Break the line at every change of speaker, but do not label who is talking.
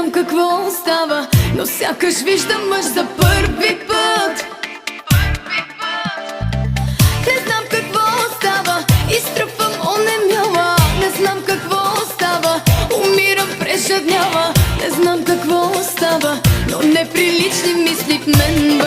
знам какво става, но сякаш виждам мъж за първи път. Не знам какво става, изтръпвам онемяла. Не знам какво става, умирам прежаднява. Не знам какво става, но неприлични мисли в мен